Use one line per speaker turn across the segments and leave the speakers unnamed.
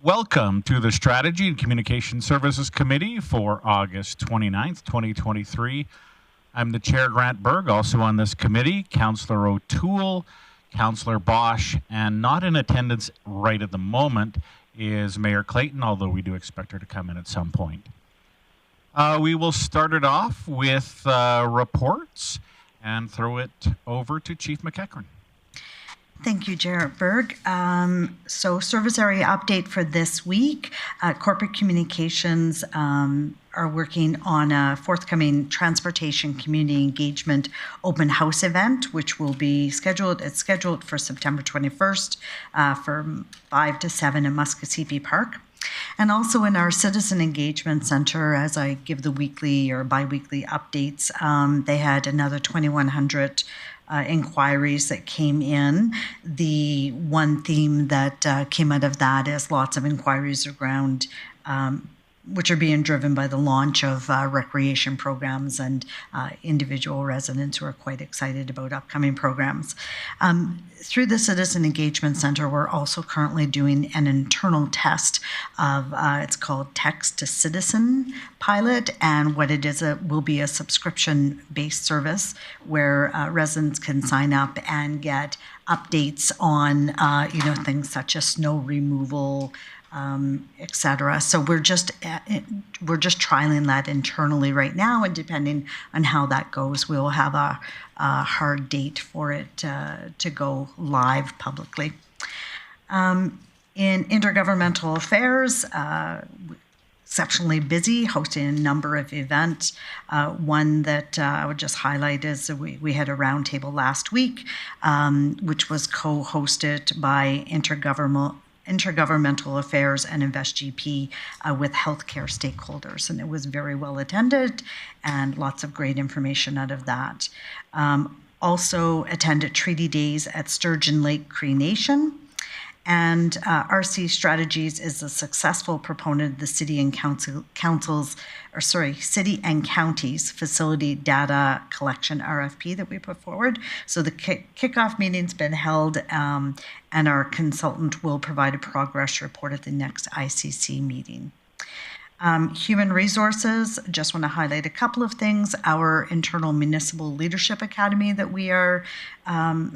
Welcome to the Strategy and Communication Services Committee for August 29th, 2023. I'm the Chair, Grant Berg, also on this committee, Councillor O'Toole, Councillor Bosch, and not in attendance right at the moment is Mayor Clayton, although we do expect her to come in at some point. We will start it off with reports and throw it over to Chief McEachran.
Thank you, Jared Berg. So service area update for this week. Corporate Communications are working on a forthcoming transportation community engagement open house event, which will be scheduled. It's scheduled for September 21st from 5 to 7 in Muskogee Park. And also in our Citizen Engagement Center, as I give the weekly or bi-weekly updates, they had another 2,100 inquiries that came in. The one theme that came out of that is lots of inquiries around which are being driven by the launch of recreation programs and individual residents who are quite excited about upcoming programs. Through the Citizen Engagement Center, we're also currently doing an internal test of, it's called Text to Citizen pilot, and what it is, will be a subscription-based service where residents can sign up and get updates on, things such as snow removal, etc. So we're just trialing that internally right now, and depending on how that goes, we will have a hard date for it to go live publicly. In intergovernmental affairs, exceptionally busy, hosting a number of events. One that I would just highlight is we had a roundtable last week, which was co-hosted by Intergovernmental Affairs and InvestGP with healthcare stakeholders, and it was very well attended and lots of great information out of that. Also attended Treaty Days at Sturgeon Lake Cree Nation. And RC Strategies is a successful proponent of the City and City and Counties Facility Data Collection RFP that we put forward. So the kickoff meeting's been held, and our consultant will provide a progress report at the next ICC meeting. Human resources, just want to highlight a couple of things. Our internal municipal leadership academy that we are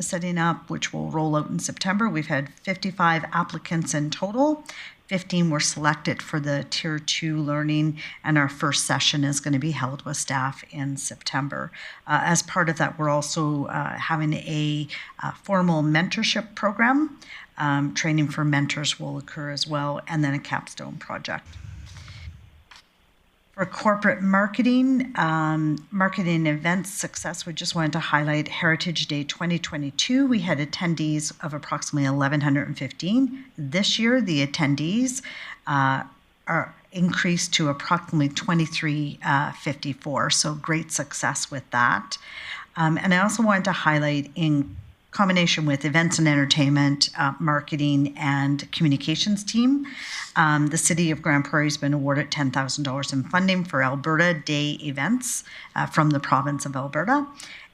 setting up, which will roll out in September. We've had 55 applicants in total. 15 were selected for the Tier 2 learning, and our first session is going to be held with staff in September. As part of that, we're also having a formal mentorship program. Training for mentors will occur as well, and then a capstone project. For corporate marketing, marketing events success, we just wanted to highlight Heritage Day 2022. We had attendees of approximately 1,115. This year, the attendees are increased to approximately 2,354. So great success with that. And I also wanted to highlight, in combination with events and entertainment, marketing, and communications team, the City of Grande Prairie has been awarded $10,000 in funding for Alberta Day events from the province of Alberta.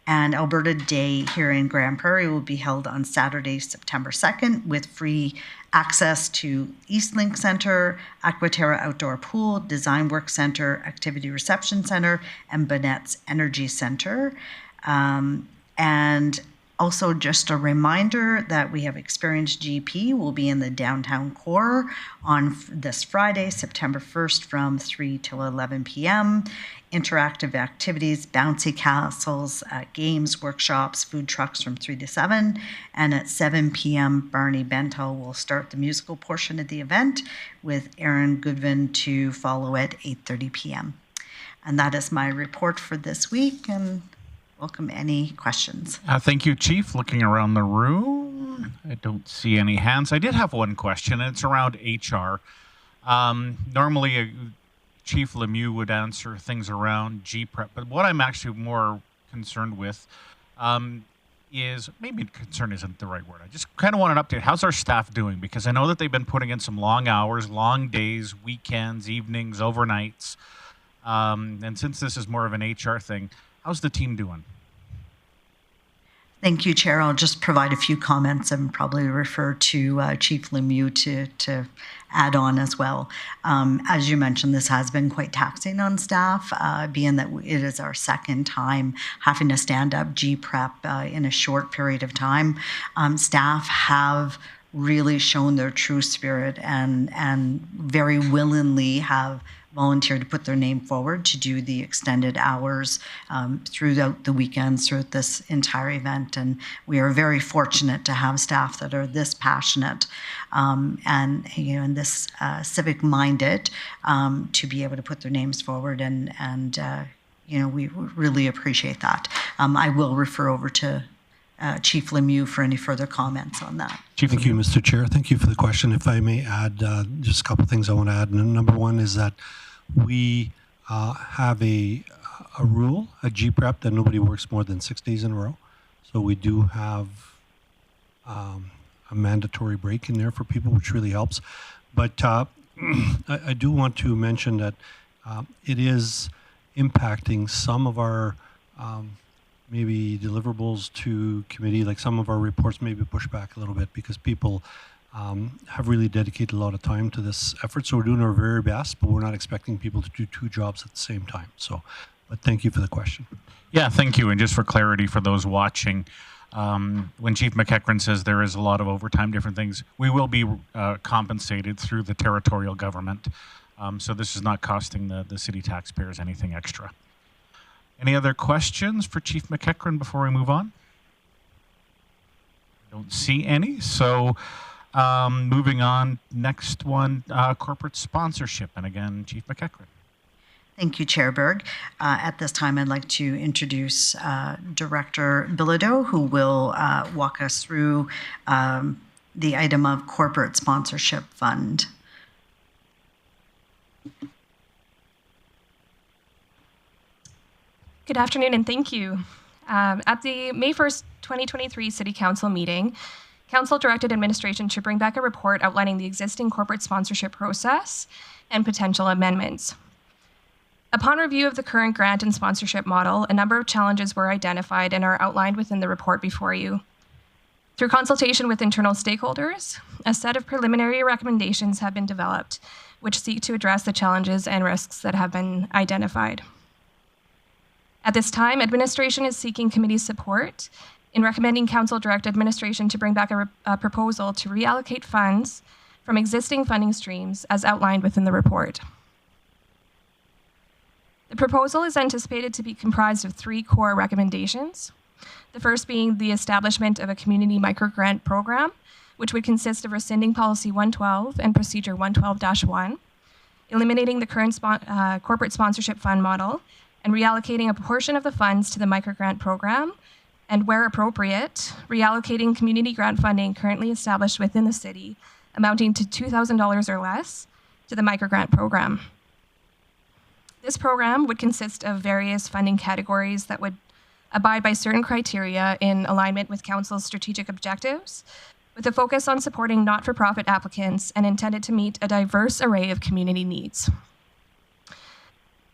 And Alberta Day here in Grande Prairie will be held on Saturday, September 2nd, with free access to Eastlink Centre, Aquaterra Outdoor Pool, Design Work Centre, Activity Reception Centre, and Bonnet's Energy Centre. And also, just a reminder that we have Experienced GP will be in the downtown core on this Friday, September 1st from 3 till 11 p.m. Interactive activities, bouncy castles, games, workshops, food trucks from 3 to 7. And at 7 p.m., Barney Bentel will start the musical portion of the event with Aaron Goodwin to follow at 8:30 p.m. And that is my report for this week. And welcome any questions.
Thank you, Chief. Looking around the room, I don't see any hands. I did have one question, and it's around HR. Normally, Chief Lemieux would answer things around GPREP, but what I'm actually more concerned with is, maybe concern isn't the right word. I just kind of want an update. How's our staff doing? Because I know that they've been putting in some long hours, long days, weekends, evenings, overnights. And since this is more of an HR thing, how's the team doing?
Thank you, Chair. I'll just provide a few comments and probably refer to Chief Lemieux to add on as well. As you mentioned, this has been quite taxing on staff, being that it is our second time having to stand up GPREP in a short period of time. Staff have really shown their true spirit and very willingly have volunteered to put their name forward to do the extended hours throughout the weekends, throughout this entire event. And we are very fortunate to have staff that are this passionate and and this civic minded to be able to put their names forward. And we really appreciate that. I will refer over to Chief Lemieux for any further comments on that.
Thank you, Mr. Chair. Thank you for the question. If I may add just a couple of things I want to add. Number one is that we have a rule at GPREP that nobody works more than 6 days in a row. So we do have a mandatory break in there for people, which really helps. But I do want to mention that it is impacting some of our maybe deliverables to committee, like some of our reports may be pushed back a little bit because people have really dedicated a lot of time to this effort. So we're doing our very best, but we're not expecting people to do two jobs at the same time. So, but thank you for the question.
Yeah, thank you. And just for clarity for those watching, when Chief McEachran says there is a lot of overtime, different things, we will be compensated through the territorial government. So this is not costing the city taxpayers anything extra. Any other questions for Chief McEachran before we move on? Don't see any. So moving on, next one, corporate sponsorship. And again, Chief McEachran.
Thank you, Chair Berg. At this time, I'd like to introduce Director Bilodeau, who will walk us through the item of corporate sponsorship fund.
Good afternoon and thank you. At the May 1st, 2023 City Council meeting, Council directed administration to bring back a report outlining the existing corporate sponsorship process and potential amendments. Upon review of the current grant and sponsorship model, a number of challenges were identified and are outlined within the report before you. Through consultation with internal stakeholders, a set of preliminary recommendations have been developed, which seek to address the challenges and risks that have been identified. At this time, administration is seeking committee support in recommending Council direct administration to bring back a proposal to reallocate funds from existing funding streams as outlined within the report. The proposal is anticipated to be comprised of 3 core recommendations. The first being the establishment of a community microgrant program, which would consist of rescinding Policy 112 and Procedure 112-1, eliminating the current corporate sponsorship fund model, and reallocating a portion of the funds to the microgrant program, and where appropriate, reallocating community grant funding currently established within the city, amounting to $2,000 or less, to the microgrant program. This program would consist of various funding categories that would abide by certain criteria in alignment with Council's strategic objectives, with a focus on supporting not-for-profit applicants and intended to meet a diverse array of community needs.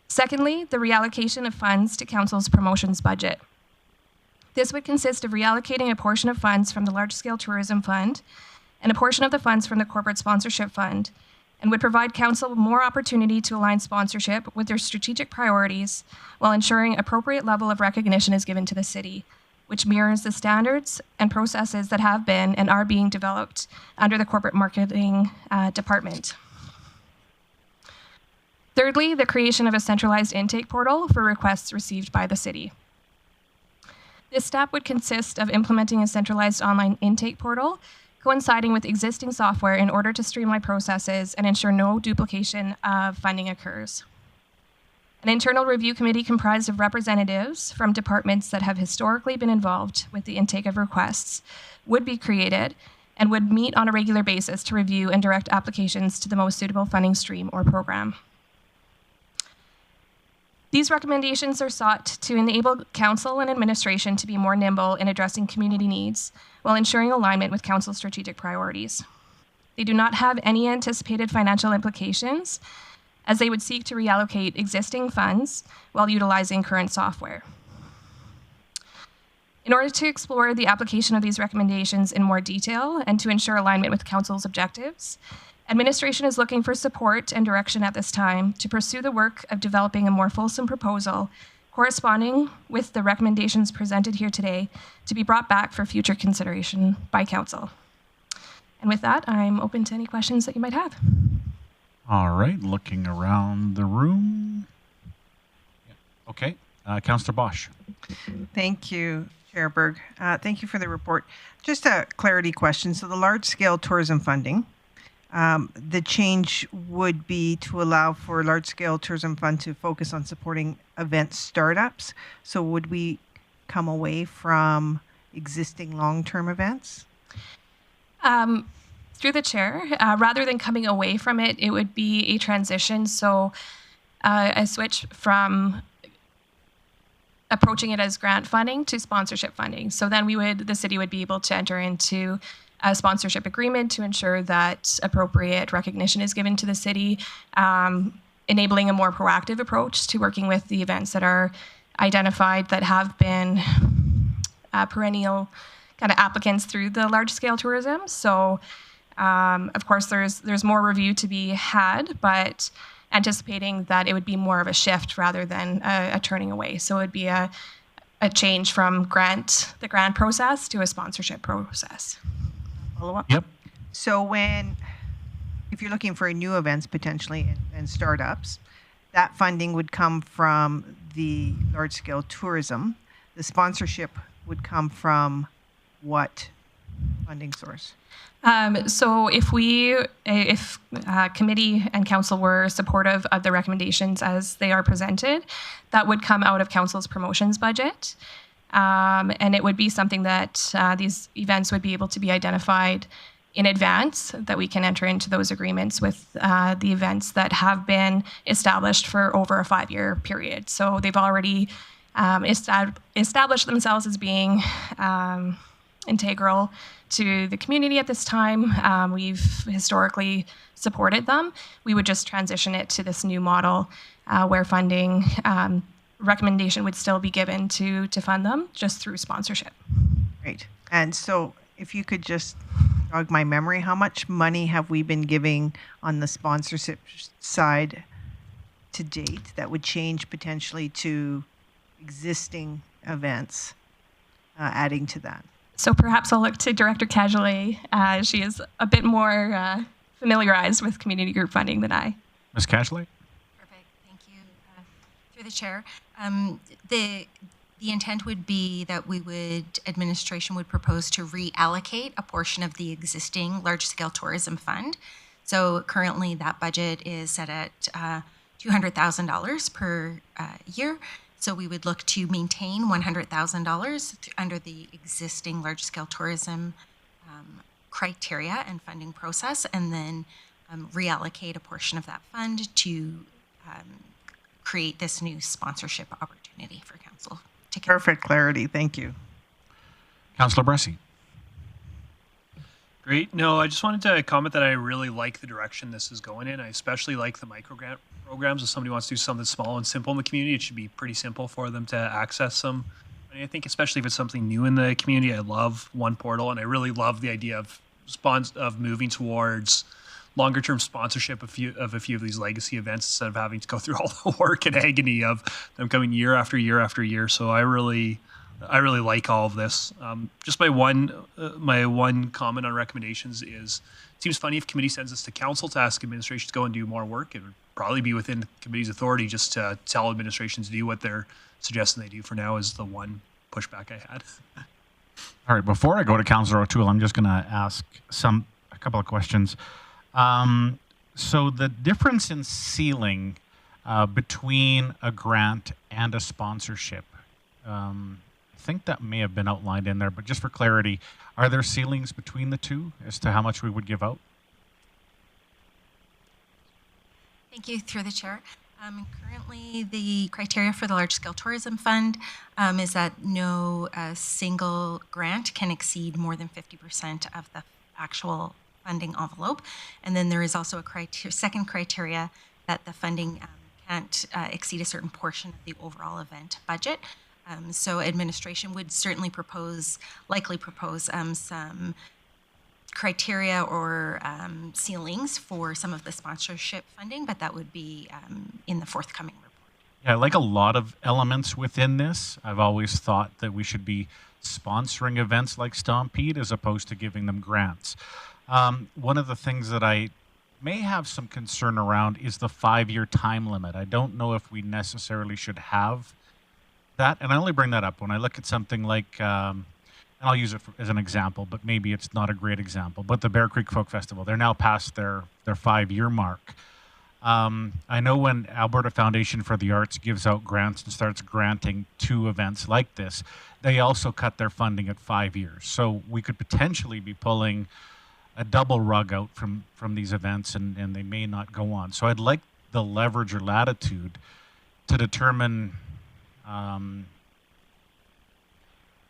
Secondly, the reallocation of funds to Council's promotions budget. This would consist of reallocating a portion of funds from the Large-Scale Tourism Fund and a portion of the funds from the Corporate Sponsorship Fund, and would provide Council more opportunity to align sponsorship with their strategic priorities while ensuring appropriate level of recognition is given to the city, which mirrors the standards and processes that have been and are being developed under the Corporate Marketing Department. Thirdly, the creation of a centralized intake portal for requests received by the city. This step would consist of implementing a centralized online intake portal, coinciding with existing software in order to streamline processes and ensure no duplication of funding occurs. An internal review committee comprised of representatives from departments that have historically been involved with the intake of requests would be created and would meet on a regular basis to review and direct applications to the most suitable funding stream or program. These recommendations are sought to enable Council and administration to be more nimble in addressing community needs while ensuring alignment with Council's strategic priorities. They do not have any anticipated financial implications, as they would seek to reallocate existing funds while utilizing current software. In order to explore the application of these recommendations in more detail and to ensure alignment with Council's objectives, administration is looking for support and direction at this time to pursue the work of developing a more fulsome proposal corresponding with the recommendations presented here today to be brought back for future consideration by Council. And with that, I'm open to any questions that you might have.
All right, looking around the room. Okay, Councillor Bosch.
Thank you, Chair Berg. Thank you for the report. Just a clarity question. So the large-scale tourism funding, the change would be to allow for large-scale tourism fund to focus on supporting event startups. So would we come away from existing long-term events?
Through the chair, rather than coming away from it, it would be a transition. So a switch from approaching it as grant funding to sponsorship funding. So then the city would be able to enter into a sponsorship agreement to ensure that appropriate recognition is given to the city, enabling a more proactive approach to working with the events that are identified that have been perennial kind of applicants through the large-scale tourism. So, of course, there's more review to be had, but anticipating that it would be more of a shift rather than a turning away. So it would be a change from the grant process to a sponsorship process.
Follow up?
Yep.
So if you're looking for new events potentially and startups, that funding would come from the large-scale tourism. The sponsorship would come from what funding source?
So if committee and council were supportive of the recommendations as they are presented, that would come out of council's promotions budget. And it would be something that these events would be able to be identified in advance, that we can enter into those agreements with the events that have been established for over a 5-year period. So they've already established themselves as being integral to the community at this time. We've historically supported them. We would just transition it to this new model where funding recommendation would still be given to fund them just through sponsorship.
Great. And so if you could just jog my memory, how much money have we been giving on the sponsorship side to date that would change potentially to existing events, adding to that?
So perhaps I'll look to Director Cajolet. She is a bit more familiarized with community group funding than I.
Ms. Cajolet?
Perfect. Thank you. Through the chair, the intent would be that administration would propose to reallocate a portion of the existing large-scale tourism fund. So currently that budget is set at $200,000 per year. So we would look to maintain $100,000 under the existing large-scale tourism criteria and funding process, and then reallocate a portion of that fund to create this new sponsorship opportunity for council.
Perfect clarity. Thank you.
Councillor Bressie?
Great. No, I just wanted to comment that I really like the direction this is going in. I especially like the microgrant programs. If somebody wants to do something small and simple in the community, it should be pretty simple for them to access them. I think especially if it's something new in the community, I love One Portal, and I really love the idea of moving towards longer-term sponsorship of a few of these legacy events instead of having to go through all the work and agony of them coming year after year after year. So I really like all of this. Just my one comment on recommendations is, it seems funny if committee sends this to council to ask administration to go and do more work. It would probably be within the committee's authority just to tell administration to do what they're suggesting they do. For now is the one pushback I had.
All right, before I go to Councillor O'Toole, I'm just going to ask a couple of questions. So the difference in ceiling between a grant and a sponsorship, I think that may have been outlined in there, but just for clarity, are there ceilings between the two as to how much we would give out?
Thank you, through the chair. Currently, the criteria for the large-scale tourism fund is that no single grant can exceed more than 50% of the actual funding envelope. And then there is also a second criteria that the funding can't exceed a certain portion of the overall event budget. So administration would certainly likely propose some criteria or ceilings for some of the sponsorship funding, but that would be in the forthcoming report.
Yeah, I like a lot of elements within this. I've always thought that we should be sponsoring events like Stampede as opposed to giving them grants. One of the things that I may have some concern around is the 5-year time limit. I don't know if we necessarily should have that. And I only bring that up when I look at something like, and I'll use it as an example, but maybe it's not a great example, but the Bear Creek Folk Festival, they're now past their 5-year mark. I know when Alberta Foundation for the Arts gives out grants and starts granting to events like this, they also cut their funding at 5 years. So we could potentially be pulling a double rug out from these events, and they may not go on. So I'd like the leverage or latitude to determine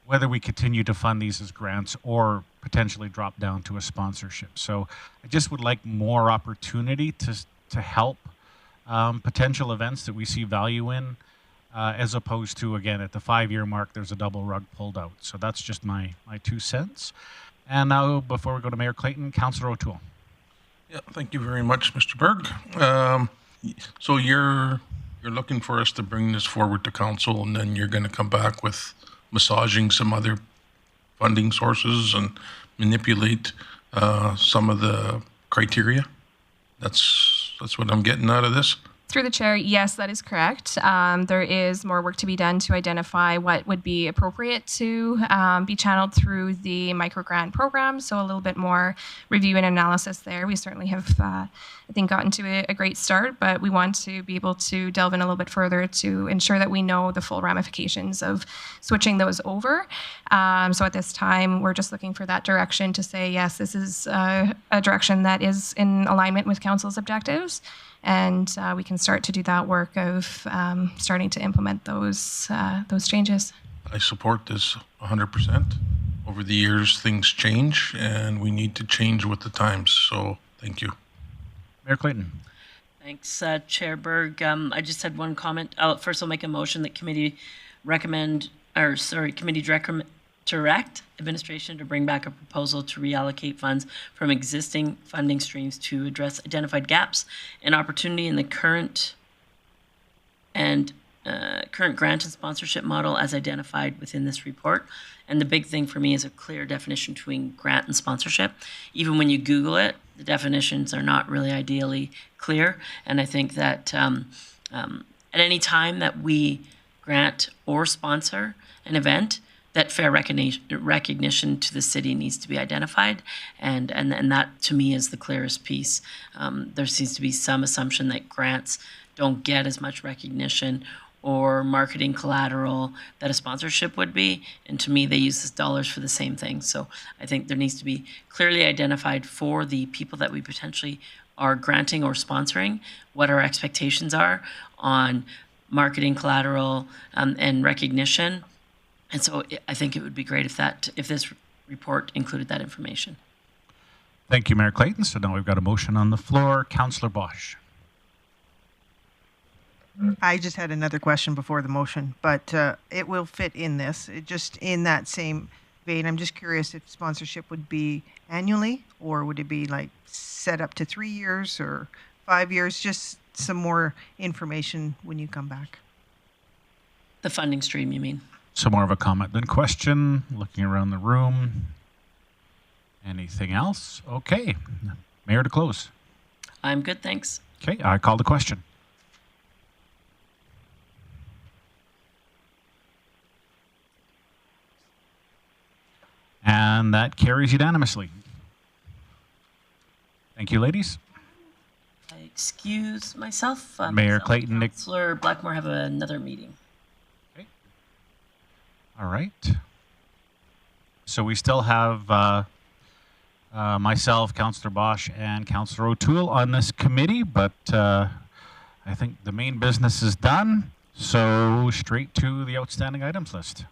whether we continue to fund these as grants or potentially drop down to a sponsorship. So I just would like more opportunity to help potential events that we see value in, as opposed to, again, at the 5-year mark, there's a double rug pulled out. So that's just my 2 cents. And now, before we go to Mayor Clayton, Councillor O'Toole.
Yeah, thank you very much, Mr. Berg. So you're looking for us to bring this forward to council, and then you're going to come back with massaging some other funding sources and manipulate some of the criteria. That's what I'm getting out of this.
Through the chair, yes, that is correct. There is more work to be done to identify what would be appropriate to be channeled through the microgrant program. So a little bit more review and analysis there. We certainly have, I think, gotten to a great start, but we want to be able to delve in a little bit further to ensure that we know the full ramifications of switching those over. So at this time, we're just looking for that direction to say, yes, this is a direction that is in alignment with council's objectives. And we can start to do that work of starting to implement those changes.
I support this 100%. Over the years, things change, and we need to change with the times. So thank you.
Mayor Clayton.
Thanks, Chair Berg. I just had one comment. First, I'll make a motion that committee direct administration to bring back a proposal to reallocate funds from existing funding streams to address identified gaps and opportunity in the current grant and sponsorship model as identified within this report. And the big thing for me is a clear definition between grant and sponsorship. Even when you Google it, the definitions are not really ideally clear. And I think that at any time that we grant or sponsor an event, that fair recognition to the city needs to be identified, and that to me is the clearest piece. There seems to be some assumption that grants don't get as much recognition or marketing collateral that a sponsorship would be, and to me they use this dollars for the same thing. So I think there needs to be clearly identified for the people that we potentially are granting or sponsoring what our expectations are on marketing collateral and recognition. And so I think it would be great if this report included that information.
Thank you, Mayor Clayton. So now we've got a motion on the floor. Councillor Bosch.
I just had another question before the motion, but it will fit in this. Just in that same vein, I'm just curious if sponsorship would be annually, or would it be like set up to 3 years or 5 years? Just some more information when you come back.
The funding stream, you mean?
So more of a comment than question. Looking around the room. Anything else? Okay. Mayor to close.
I'm good, thanks.
Okay, I call the question. And that carries unanimously. Thank you, ladies.
I excuse myself.
Mayor Clayton.
Councillor Blackmore have another meeting.
Okay. All right. So we still have myself, Councillor Bosch, and Councillor O'Toole on this committee, but I think the main business is done. So straight to the outstanding items list.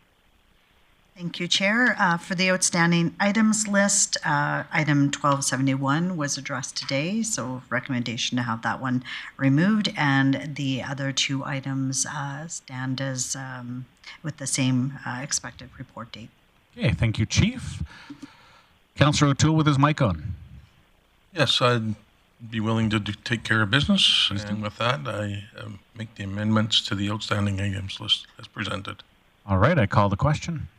Thank you, Chair. For the outstanding items list, item 1271 was addressed today, so recommendation to have that one removed, and the other two items stand as with the same expected report date.
Okay, thank you, Chief. Councillor O'Toole with his mic on.
Yes, I'd be willing to take care of business. And with that, I make the amendments to the outstanding items list as presented.
All right, I call the question.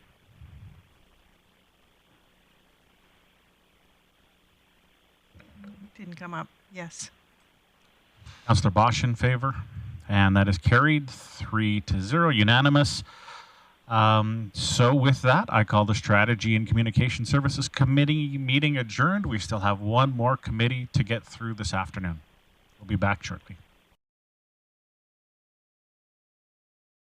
Didn't come up. Yes.
Councillor Bosch in favor, and that is carried 3-0, unanimous. So with that, I call the Strategy and Communication Services Committee meeting adjourned. We still have one more committee to get through this afternoon. We'll be back shortly.